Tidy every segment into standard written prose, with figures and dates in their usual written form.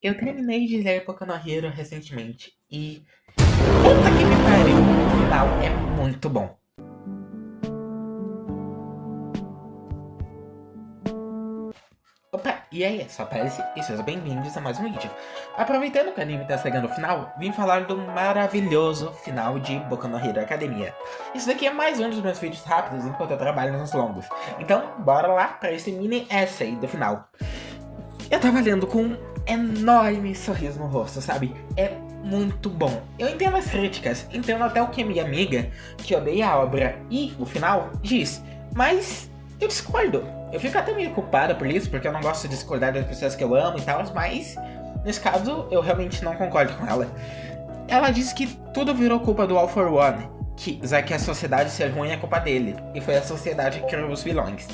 Eu terminei de ler Boku no Hero recentemente e. Puta que me pariu! O final é muito bom. Opa, e aí, sou a Pérez e sejam bem-vindos a mais um vídeo. Aproveitando que o anime tá chegando ao final, vim falar do maravilhoso final de Boku no Hero Academia. Isso daqui é mais um dos meus vídeos rápidos enquanto eu trabalho nos longos. Então, bora lá para esse mini essay do final. Eu tava lendo com um enorme sorriso no rosto, sabe? É muito bom. Eu entendo as críticas, entendo até o que minha amiga, que odeia a obra e o final, diz. Mas eu discordo. Eu fico até meio culpada por isso, porque eu não gosto de discordar das pessoas que eu amo e tal, mas nesse caso eu realmente não concordo com ela. Ela diz que tudo virou culpa do All for One, já que a sociedade ser ruim é culpa dele, e foi a sociedade que criou os vilões.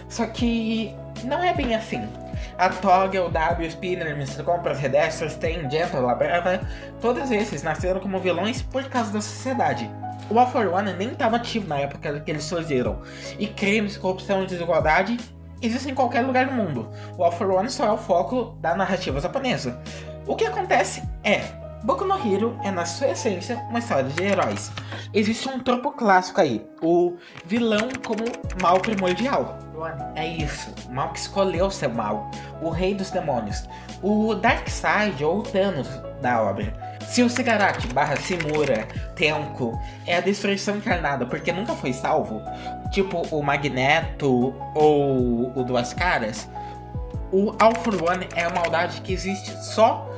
Só que não é bem assim. A Toga, o W, o Spinner, Mr. Compras, Redestro, Stain, Gentle, La Brava, todos esses nasceram como vilões por causa da sociedade. O All for One nem estava ativo na época que eles surgiram, e crimes, corrupção e desigualdade existem em qualquer lugar do mundo. O All for One só é o foco da narrativa japonesa. O que acontece é, Boku no Hero é, na sua essência, uma história de heróis. Existe um tropo clássico aí, o vilão como mal primordial. É isso, o mal que escolheu ser mal, o rei dos demônios, o Darkseid ou o Thanos da obra. Se o Shigaraki barra Shimura, Tenko, é a destruição encarnada porque nunca foi salvo, tipo o Magneto ou o Duas Caras, o All for One é a maldade que existe só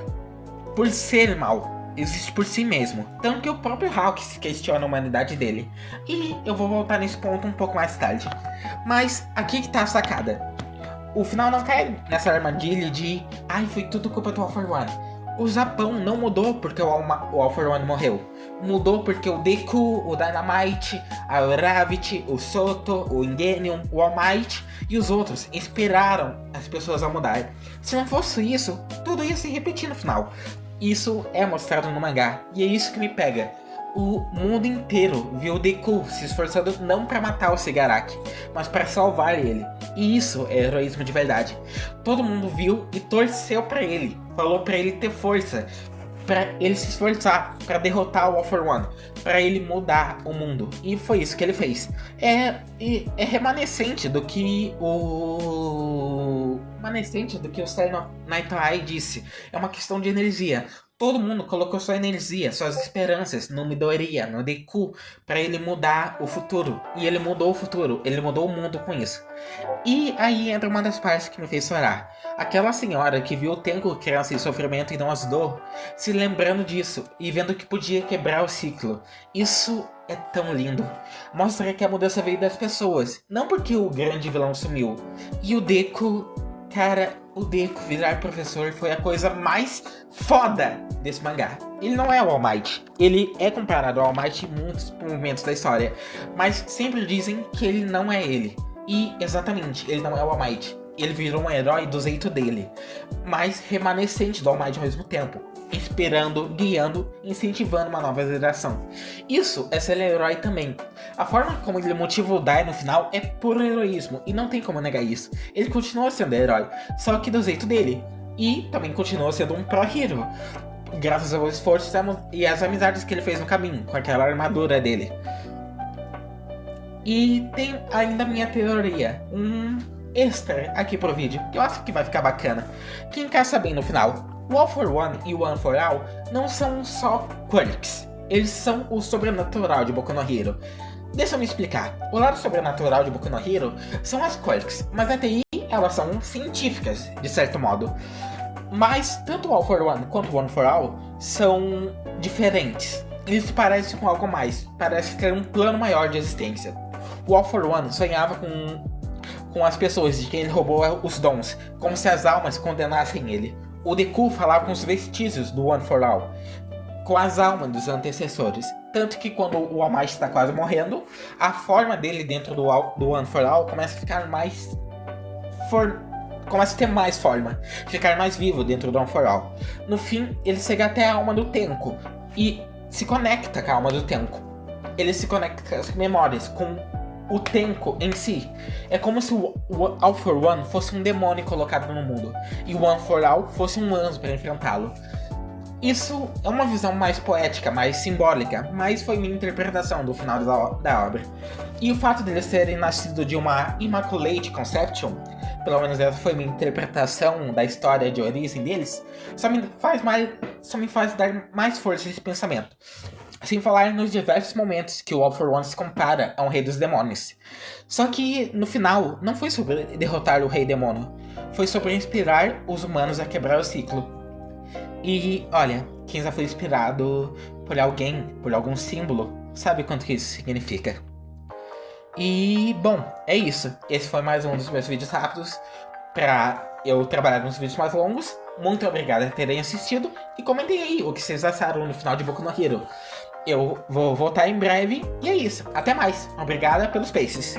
por ser mal, existe por si mesmo. Tanto que o próprio Hawks questiona a humanidade dele. E eu vou voltar nesse ponto um pouco mais tarde. Mas aqui que tá a sacada. O final não cai nessa armadilha de ai, foi tudo culpa do All for One. O Japão não mudou porque o All for One morreu. Mudou porque o Deku, o Dynamite, a Gravity, o Soto, o Ingenium, o All Might e os outros inspiraram as pessoas a mudar. Se não fosse isso, tudo ia se repetir no final. Isso é mostrado no mangá, e é isso que me pega. O mundo inteiro viu o Deku se esforçando não para matar o Shigaraki, mas para salvar ele. E isso é heroísmo de verdade. Todo mundo viu e torceu para ele, falou para ele ter força, para ele se esforçar para derrotar o All for One, para ele mudar o mundo. E foi isso que ele fez. É remanescente do que o Serno Nightai disse. É uma questão de energia. Todo mundo colocou sua energia, suas esperanças no Midoriya, no Deku, para ele mudar o futuro. E ele mudou o futuro, ele mudou o mundo com isso. E aí entra uma das partes que me fez chorar. Aquela senhora que viu o Tenko criança em sofrimento e não ajudou, se lembrando disso e vendo que podia quebrar o ciclo. Isso é tão lindo. Mostra que a mudança veio das pessoas, não porque o grande vilão sumiu. E o Deku... Cara, o Deku virar professor foi a coisa mais foda desse mangá. Ele não é o All Might. Ele é comparado ao All Might em muitos momentos da história. Mas sempre dizem que ele não é ele. E, exatamente, ele não é o All Might. Ele virou um herói do jeito dele. Mas remanescente do All Might ao mesmo tempo. Inspirando, guiando, incentivando uma nova geração. Isso é ser herói também. A forma como ele motiva o Dai no final é puro heroísmo, e não tem como negar isso. Ele continua sendo herói, só que do jeito dele. E também continua sendo um pro-hero, graças ao esforço e às amizades que ele fez no caminho, com aquela armadura dele. E tem ainda a minha teoria, um extra aqui pro vídeo, que eu acho que vai ficar bacana. Quem quer saber no final, o All for One e o One for All não são só quirks, eles são o sobrenatural de Boku no Hero. Deixa eu me explicar. O lado sobrenatural de Boku no Hero são as quirks, mas até aí elas são científicas, de certo modo. Mas tanto o All for One quanto o One for All são diferentes. Eles se parecem com algo mais, parece ter um plano maior de existência. O All for One sonhava com as pessoas de quem ele roubou os dons, como se as almas condenassem ele. O Deku falava com os vestígios do One for All, com as almas dos antecessores. Tanto que quando o All Might está quase morrendo, a forma dele dentro do One for All começa a ficar mais... começa a ter mais forma, ficar mais vivo dentro do One for All. No fim, ele chega até a alma do Tenko e se conecta com a alma do Tenko. Ele se conecta com as memórias, com o Tenko em si. É como se o All for One fosse um demônio colocado no mundo, e o One for All fosse um anjo para enfrentá-lo. Isso é uma visão mais poética, mais simbólica, mas foi minha interpretação do final da obra. E o fato deles terem nascido de uma Immaculate Conception, pelo menos essa foi minha interpretação da história de origem deles, só me faz dar mais força a esse pensamento. Sem falar nos diversos momentos que o All for One se compara a um rei dos demônios. Só que, no final, não foi sobre derrotar o rei demônio, foi sobre inspirar os humanos a quebrar o ciclo. E, olha, quem já foi inspirado por alguém, por algum símbolo, sabe quanto que isso significa. E, bom, é isso. Esse foi mais um dos meus vídeos rápidos pra eu trabalhar nos vídeos mais longos. Muito obrigado por terem assistido e comentem aí o que vocês acharam no final de Boku no Hero. Eu vou voltar em breve e é isso. Até mais. Obrigada pelos paces.